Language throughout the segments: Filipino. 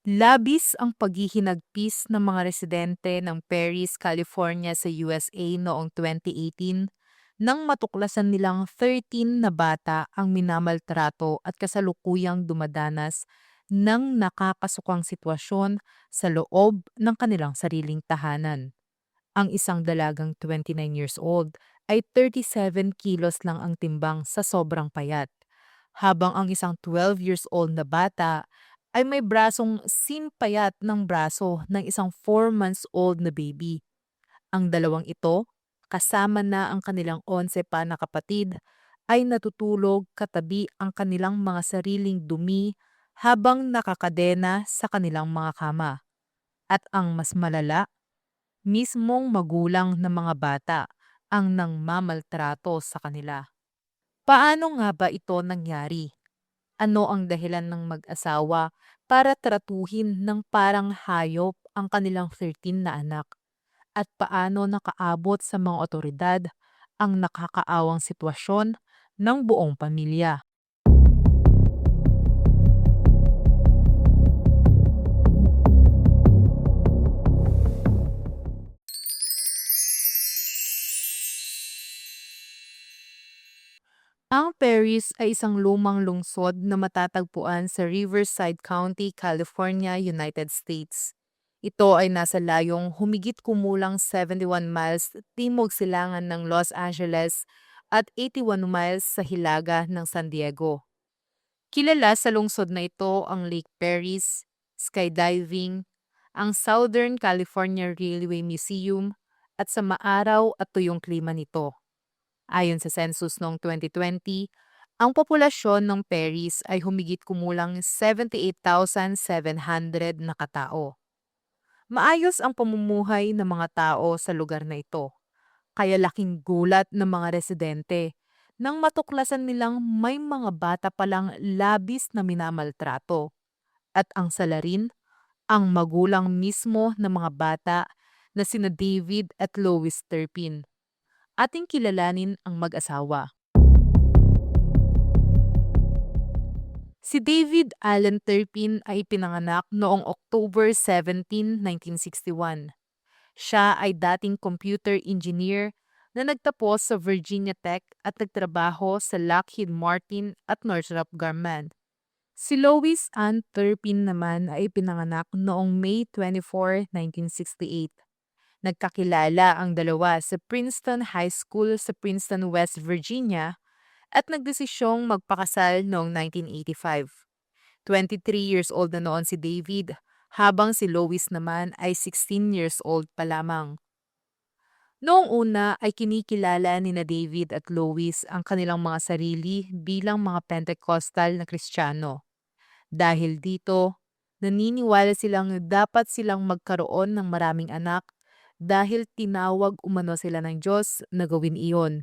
Labis ang paghihinagpis ng mga residente ng Perris, California sa USA noong 2018 nang matuklasan nilang 13 na bata ang minamaltrato at kasalukuyang dumadanas ng nakakasukang sitwasyon sa loob ng kanilang sariling tahanan. Ang isang dalagang 29 years old ay 37 kilos lang ang timbang sa sobrang payat, habang ang isang 12 years old na bata ay may brasong simpayat ng braso ng isang 4 months old na baby. Ang dalawang ito, kasama na ang kanilang 11 pa na kapatid, ay natutulog katabi ang kanilang mga sariling dumi habang nakakadena sa kanilang mga kama. At ang mas malala, mismong magulang ng mga bata ang nangmamaltrato sa kanila. Paano nga ba ito nangyari? Ano ang dahilan ng mag-asawa para tratuhin ng parang hayop ang kanilang 13 na anak? At paano nakaabot sa mga otoridad ang nakakaawang sitwasyon ng buong pamilya? Ang Perris ay isang lumang lungsod na matatagpuan sa Riverside County, California, United States. Ito ay nasa layong humigit kumulang 71 miles timog silangan ng Los Angeles at 81 miles sa hilaga ng San Diego. Kilala sa lungsod na ito ang Lake Perris, skydiving, ang Southern California Railway Museum at sa maaraw at tuyong klima nito. Ayon sa census noong 2020, ang populasyon ng Perris ay humigit kumulang 78,700 na katao. Maayos ang pamumuhay ng mga tao sa lugar na ito, kaya laking gulat ng mga residente nang matuklasan nilang may mga bata palang labis na minamaltrato. At ang salarin, ang magulang mismo ng mga bata na sina David at Lois Turpin. Ating kilalanin ang mag-asawa. Si David Allen Turpin ay pinanganak noong October 17, 1961. Siya ay dating computer engineer na nagtapos sa Virginia Tech at nagtrabaho sa Lockheed Martin at Northrop Grumman. Si Lois Ann Turpin naman ay pinanganak noong May 24, 1968. Nagkakilala ang dalawa sa Princeton High School sa Princeton, West Virginia at nagdesisyong magpakasal noong 1985. 23 years old na noon si David, habang si Lois naman ay 16 years old pa lamang. Noong una ay kinikilala ni na David at Lois ang kanilang mga sarili bilang mga Pentecostal na Kristiyano. Dahil dito, naniniwala silang dapat silang magkaroon ng maraming anak dahil tinawag umano sila ng Diyos na gawin iyon.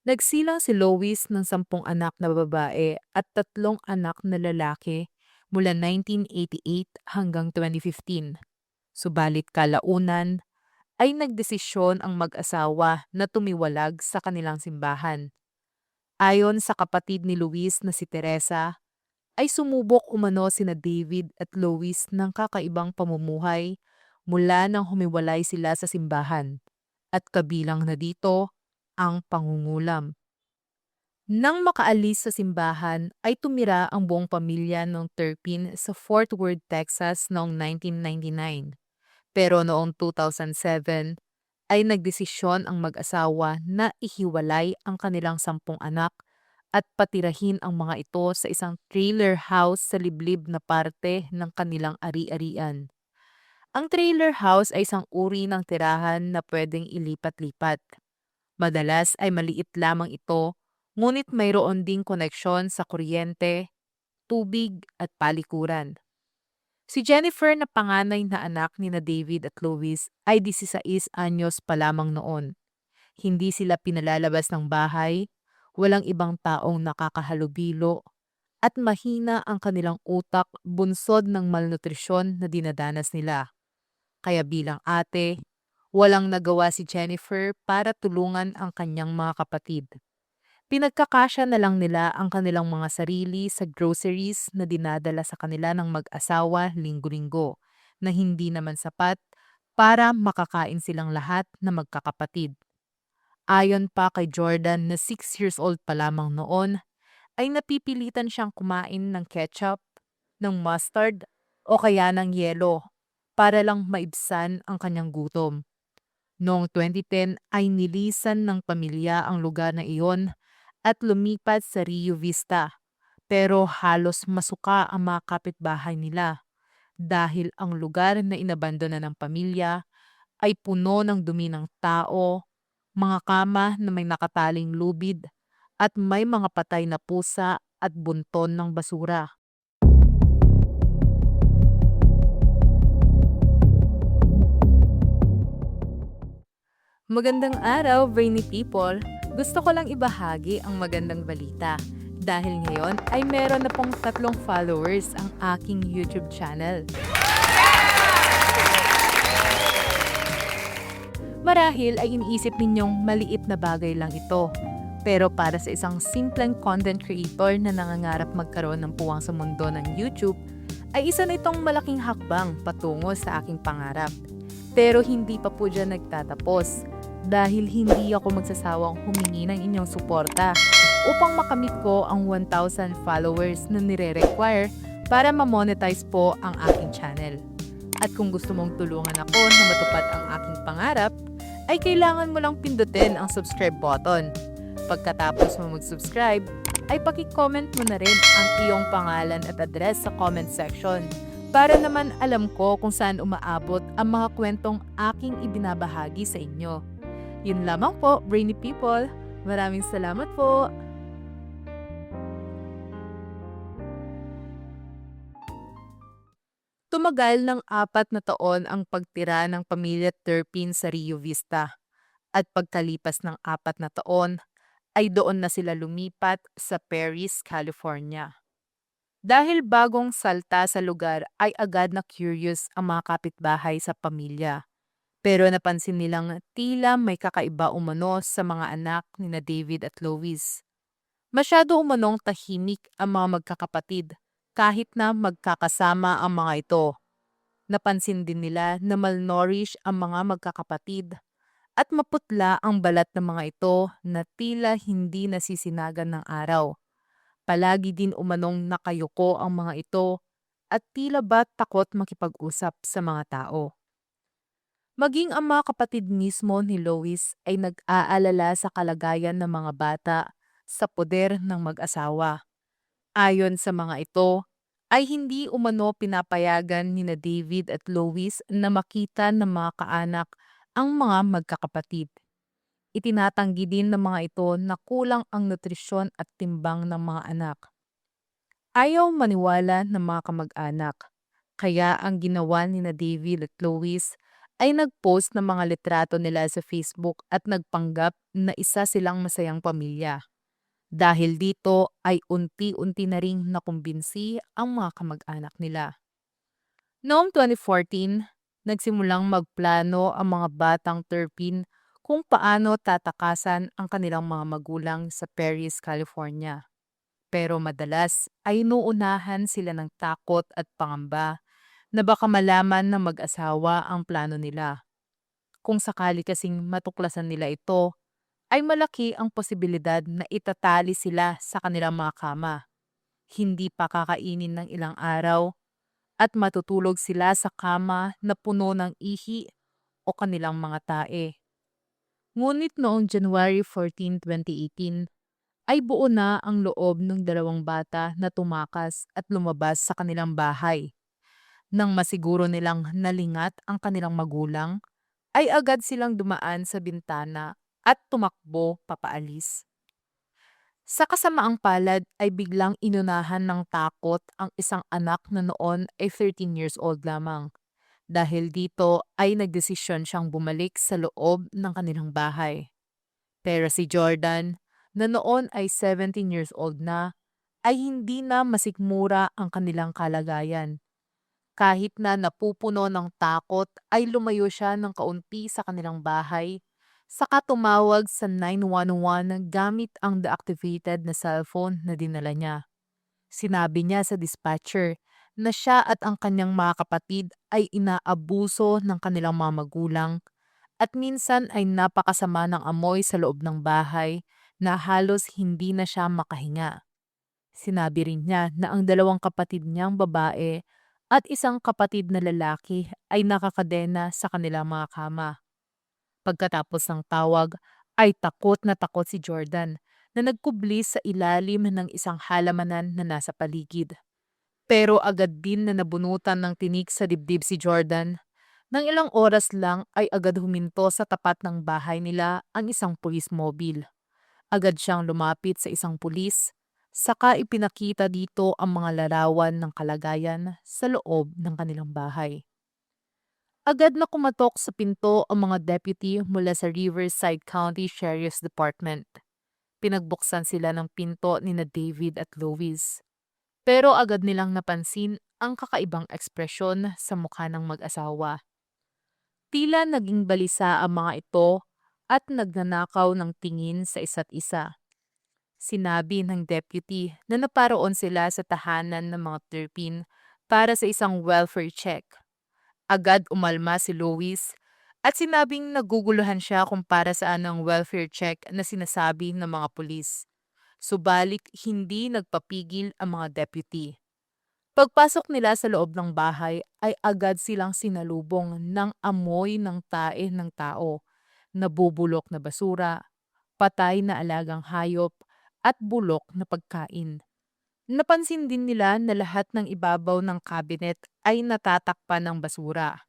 Nagsilang si Lois ng 10 anak na babae at 3 anak na lalaki mula 1988 hanggang 2015. Subalit kalaunan ay nagdesisyon ang mag-asawa na tumiwalag sa kanilang simbahan. Ayon sa kapatid ni Luis na si Teresa, ay sumubok umano sina David at Lois ng kakaibang pamumuhay mula nang humiwalay sila sa simbahan, at kabilang na dito ang pangungulam. Nang makaalis sa simbahan ay tumira ang buong pamilya ng Turpin sa Fort Worth, Texas noong 1999. Pero noong 2007 ay nagdesisyon ang mag-asawa na ihiwalay ang kanilang 10 anak at patirahin ang mga ito sa isang trailer house sa liblib na parte ng kanilang ari-arian. Ang trailer house ay isang uri ng tirahan na pwedeng ilipat-lipat. Madalas ay maliit lamang ito, ngunit mayroon ding koneksyon sa kuryente, tubig at palikuran. Si Jennifer na panganay na anak ni na David at Louis ay 16 anyos pa lamang noon. Hindi sila pinalalabas ng bahay, walang ibang taong nakakahalubilo, at mahina ang kanilang utak bunsod ng malnutrisyon na dinadanas nila. Kaya bilang ate, walang nagawa si Jennifer para tulungan ang kanyang mga kapatid. Pinagkakasya na lang nila ang kanilang mga sarili sa groceries na dinadala sa kanila ng mag-asawa linggo-linggo na hindi naman sapat para makakain silang lahat na magkakapatid. Ayon pa kay Jordan na 6 years old pa lamang noon, ay napipilitan siyang kumain ng ketchup, ng mustard, o kaya ng yelo para lang maibsan ang kanyang gutom. Noong 2010 ay nilisan ng pamilya ang lugar na iyon at lumipat sa Rio Vista, pero halos masuka ang mga kapitbahay nila dahil ang lugar na inabandona ng pamilya ay puno ng dumi ng tao, mga kama na may nakataling lubid, at may mga patay na pusa at bunton ng basura. Magandang araw, brainy people! Gusto ko lang ibahagi ang magandang balita. Dahil ngayon ay meron na pong 3 followers ang aking YouTube channel. Marahil ay iniisip ninyong maliit na bagay lang ito. Pero para sa isang simpleng content creator na nangangarap magkaroon ng puwang sa mundo ng YouTube, ay isa na itong malaking hakbang patungo sa aking pangarap. Pero hindi pa po dyan nagtatapos dahil hindi ako magsasawang humingi ng inyong suporta upang makamit ko ang 1,000 followers na nire-require para ma-monetize po ang aking channel. At kung gusto mong tulungan ako na matupad ang aking pangarap, ay kailangan mo lang pindutin ang subscribe button. Pagkatapos mo mag-subscribe, ay paki-comment mo na rin ang iyong pangalan at address sa comment section para naman alam ko kung saan umaabot ang mga kwentong aking ibinabahagi sa inyo. Yun lamang po, brainy people. Maraming salamat po. Tumagal ng 4 na taon ang pagtira ng pamilya Turpin sa Rio Vista at pagkalipas ng 4 na taon ay doon na sila lumipat sa Perris, California. Dahil bagong salta sa lugar ay agad na curious ang mga kapitbahay sa pamilya. Pero napansin nilang tila may kakaiba umano sa mga anak ni na David at Lois. Masyado umanong tahimik ang mga magkakapatid kahit na magkakasama ang mga ito. Napansin din nila na malnourished ang mga magkakapatid at maputla ang balat ng mga ito na tila hindi nasisinagan ng araw. Palagi din umanong nakayuko ang mga ito at tila ba takot makipag-usap sa mga tao. Maging ang mga kapatid mismo ni Lois ay nag-aalala sa kalagayan ng mga bata sa poder ng mag-asawa. Ayon sa mga ito, ay hindi umano pinapayagan ni na David at Lois na makita ng mga kaanak ang mga magkakapatid. Itinatanggi din ng mga ito na kulang ang nutrisyon at timbang ng mga anak. Ayaw maniwala ng mga kamag-anak, kaya ang ginawa ni na David at Lois ay nag-post ng mga litrato nila sa Facebook at nagpanggap na isa silang masayang pamilya. Dahil dito ay unti-unti na ring nakumbinsi ang mga kamag-anak nila. Noong 2014, nagsimulang magplano ang mga batang Turpin kung paano tatakasan ang kanilang mga magulang sa Perris, California. Pero madalas ay inuunahan sila ng takot at pangamba na baka malaman ng mag-asawa ang plano nila. Kung sakali kasing matuklasan nila ito, ay malaki ang posibilidad na itatali sila sa kanilang mga kama. Hindi pa kakainin ng ilang araw at matutulog sila sa kama na puno ng ihi o kanilang mga tae. Ngunit noong January 14, 2018, ay buo na ang loob ng 2 bata na tumakas at lumabas sa kanilang bahay. Nang masiguro nilang nalingat ang kanilang magulang, ay agad silang dumaan sa bintana at tumakbo papaalis. Sa kasamaang palad ay biglang inunahan ng takot ang isang anak na noon ay 13 years old lamang. Dahil dito ay nagdesisyon siyang bumalik sa loob ng kanilang bahay. Pero si Jordan, na noon ay 17 years old na, ay hindi na masikmura ang kanilang kalagayan. Kahit na napupuno ng takot ay lumayo siya ng kaunti sa kanilang bahay Saka tumawag sa 911 gamit ang deactivated na cellphone na dinala niya. Sinabi niya sa dispatcher na siya at ang kanyang mga kapatid ay inaabuso ng kanilang mga magulang at minsan ay napakasama ng amoy sa loob ng bahay na halos hindi na siya makahinga. Sinabi rin niya na ang dalawang kapatid niyang babae at isang kapatid na lalaki ay nakakadena sa kanilang mga kama. Pagkatapos ng tawag ay takot na takot si Jordan na nagkubli sa ilalim ng isang halamanan na nasa paligid. Pero agad din na nabunutan ng tinik sa dibdib si Jordan. Nang ilang oras lang ay agad huminto sa tapat ng bahay nila ang isang pulis mobil. Agad siyang lumapit sa isang pulis, saka ipinakita dito ang mga larawan ng kalagayan sa loob ng kanilang bahay. Agad na kumatok sa pinto ang mga deputy mula sa Riverside County Sheriff's Department. Pinagbuksan sila ng pinto ni na David at Lois. Pero agad nilang napansin ang kakaibang ekspresyon sa mukha ng mag-asawa. Tila naging balisa ang mga ito at nagnanakaw ng tingin sa isa't isa. Sinabi ng deputy na naparoon sila sa tahanan ng mga terpin para sa isang welfare check. Agad umalma si Lois at sinabing naguguluhan siya kung para saan ang welfare check na sinasabi ng mga pulis. Subalit hindi nagpapigil ang mga deputy. Pagpasok nila sa loob ng bahay ay agad silang sinalubong ng amoy ng tae ng tao, nabubulok na basura, patay na alagang hayop, at bulok na pagkain. Napansin din nila na lahat ng ibabaw ng cabinet ay natatakpan ng basura.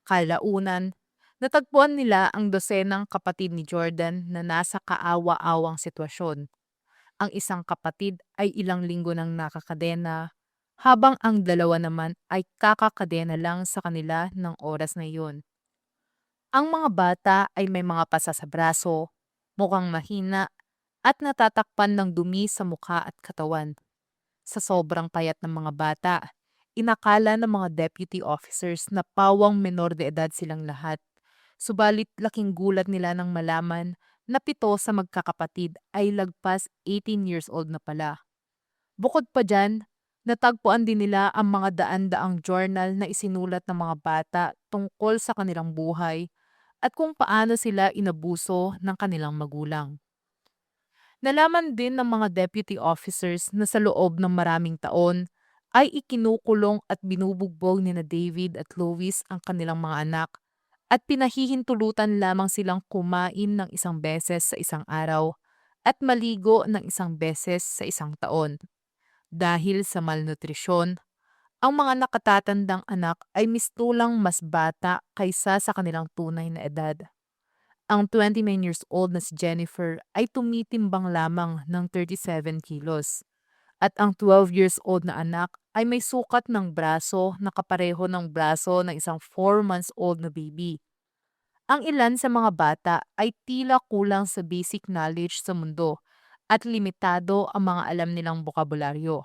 Kalaunan, natagpuan nila ang dosenang kapatid ni Jordan na nasa kaawa-awang sitwasyon. Ang isang kapatid ay ilang linggo nang nakakadena, habang ang dalawa naman ay kakakadena lang sa kanila ng oras na iyon. Ang mga bata ay may mga pasa sa braso, mukhang mahina, at natatakpan ng dumi sa mukha at katawan. Sa sobrang payat ng mga bata, inakala ng mga deputy officers na pawang menor de edad silang lahat. Subalit laking gulat nila nang malaman na 7 sa magkakapatid ay lagpas 18 years old na pala. Bukod pa dyan, natagpuan din nila ang mga daan-daang journal na isinulat ng mga bata tungkol sa kanilang buhay at kung paano sila inabuso ng kanilang magulang. Nalaman din ng mga deputy officers na sa loob ng maraming taon ay ikinukulong at binubugbog ni na David at Lois ang kanilang mga anak at pinahihintulutan lamang silang kumain ng isang beses sa isang araw at maligo ng isang beses sa isang taon. Dahil sa malnutrisyon, ang mga nakatatandang anak ay mistulang mas bata kaysa sa kanilang tunay na edad. Ang 29 years old na si Jennifer ay tumitimbang lamang ng 37 kilos at ang 12 years old na anak ay may sukat ng braso na kapareho ng braso ng isang 4 months old na baby. Ang ilan sa mga bata ay tila kulang sa basic knowledge sa mundo at limitado ang mga alam nilang bokabularyo.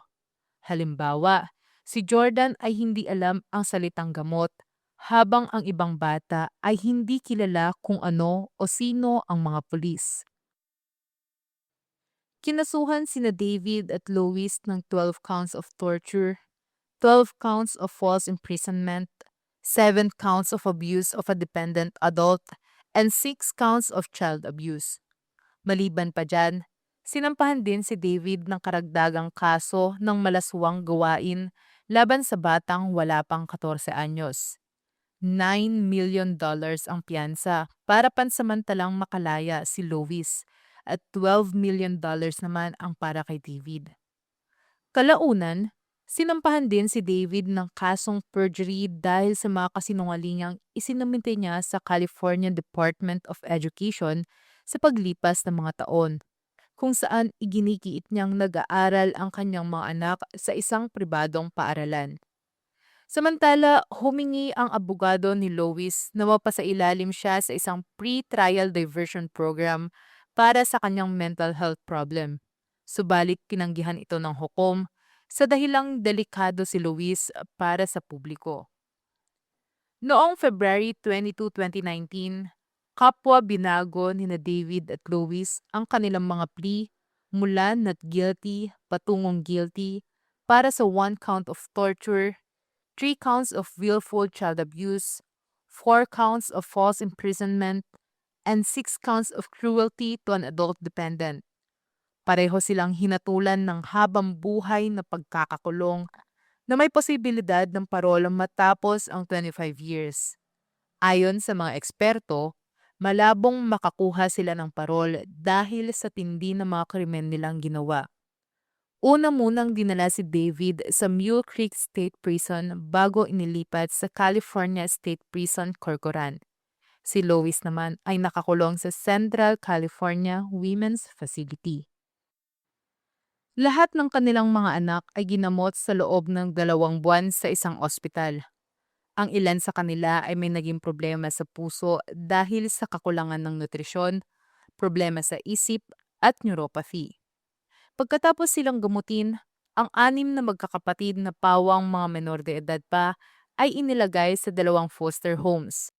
Halimbawa, si Jordan ay hindi alam ang salitang gamot, habang ang ibang bata ay hindi kilala kung ano o sino ang mga pulis. Kinasuhan sina David at Lois ng 12 counts of torture, 12 counts of false imprisonment, 7 counts of abuse of a dependent adult, and 6 counts of child abuse. Maliban pa dyan, sinampahan din si David ng karagdagang kaso ng malaswang gawain laban sa batang wala pang 14 anyos. $9 million ang piyansa para pansamantalang makalaya si Lois at $12 million naman ang para kay David. Kalaunan, sinampahan din si David ng kasong perjury dahil sa mga kasinungalingang isinumite niya sa California Department of Education sa paglipas ng mga taon, kung saan iginigiit niyang nag-aaral ang kanyang mga anak sa isang pribadong paaralan. Samantala, humingi ang abogado ni Lois na mapasailalim siya sa isang pre-trial diversion program para sa kanyang mental health problem. Subalit kinanggihan ito ng hukom sa dahilang delikado si Lois para sa publiko. Noong February 22, 2019, Kapwa binago ni na David at Lois ang kanilang mga plea mula not guilty patungong guilty para sa 1 count of torture, 3 counts of willful child abuse, 4 counts of false imprisonment, and 6 counts of cruelty to an adult dependent. Pareho silang hinatulan ng habang buhay na pagkakakulong na may posibilidad ng parola matapos ang 25 years. Ayon sa mga eksperto, malabong makakuha sila ng parol dahil sa tindi ng mga krimen nilang ginawa. Una munang dinala si David sa Mule Creek State Prison bago inilipat sa California State Prison, Corcoran. Si Lois naman ay nakakulong sa Central California Women's Facility. Lahat ng kanilang mga anak ay ginamot sa loob ng 2 buwan sa isang ospital. Ang ilan sa kanila ay may naging problema sa puso dahil sa kakulangan ng nutrisyon, problema sa isip at neuropathy. Pagkatapos silang gamutin, ang 6 na magkakapatid na pawang mga menor de edad pa ay inilagay sa 2 foster homes.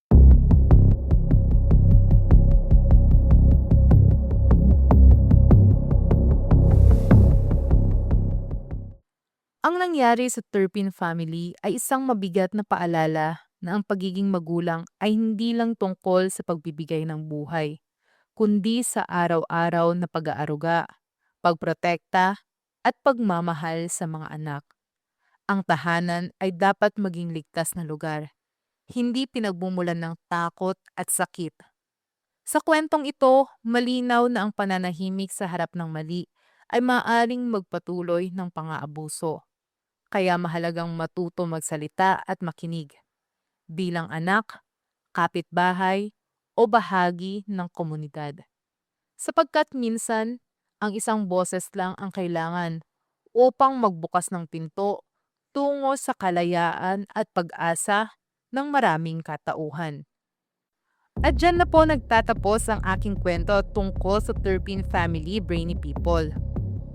Ang nangyari sa Turpin family ay isang mabigat na paalala na ang pagiging magulang ay hindi lang tungkol sa pagbibigay ng buhay, kundi sa araw-araw na pag-aaruga, pagprotekta, at pagmamahal sa mga anak. Ang tahanan ay dapat maging ligtas na lugar, hindi pinagmumulan ng takot at sakit. Sa kwentong ito, malinaw na ang pananahimik sa harap ng mali ay maaaring magpatuloy ng pang-aabuso. Kaya mahalagang matuto magsalita at makinig bilang anak, kapitbahay, o bahagi ng komunidad. Sapagkat minsan, ang isang boses lang ang kailangan upang magbukas ng pinto tungo sa kalayaan at pag-asa ng maraming katauhan. At dyan na po nagtatapos ang aking kwento tungkol sa Turpin family, Brainy People.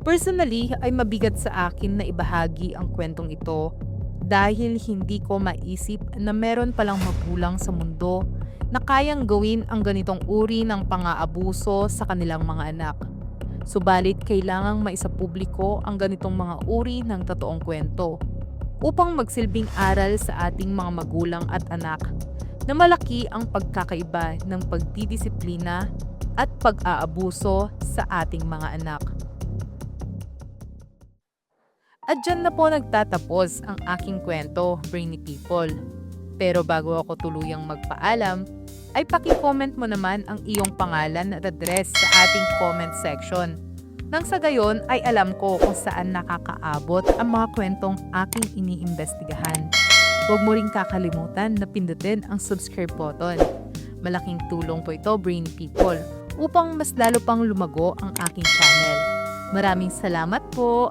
Personally, ay mabigat sa akin na ibahagi ang kwentong ito dahil hindi ko maisip na meron palang magulang sa mundo na kayang gawin ang ganitong uri ng pang-aabuso sa kanilang mga anak. Subalit kailangang maisapubliko ang ganitong mga uri ng totoong kwento upang magsilbing aral sa ating mga magulang at anak na malaki ang pagkakaiba ng pagdidisiplina at pag-aabuso sa ating mga anak. At dyan na po nagtatapos ang aking kwento, Brainy People. Pero bago ako tuluyang magpaalam, ay paki-comment mo naman ang iyong pangalan at address sa ating comment section. Nang sa gayon ay alam ko kung saan nakakaabot ang mga kwentong aking iniimbestigahan. Huwag mo ring kakalimutan na pindutin ang subscribe button. Malaking tulong po ito, Brainy People, upang mas lalo pang lumago ang aking channel. Maraming salamat po!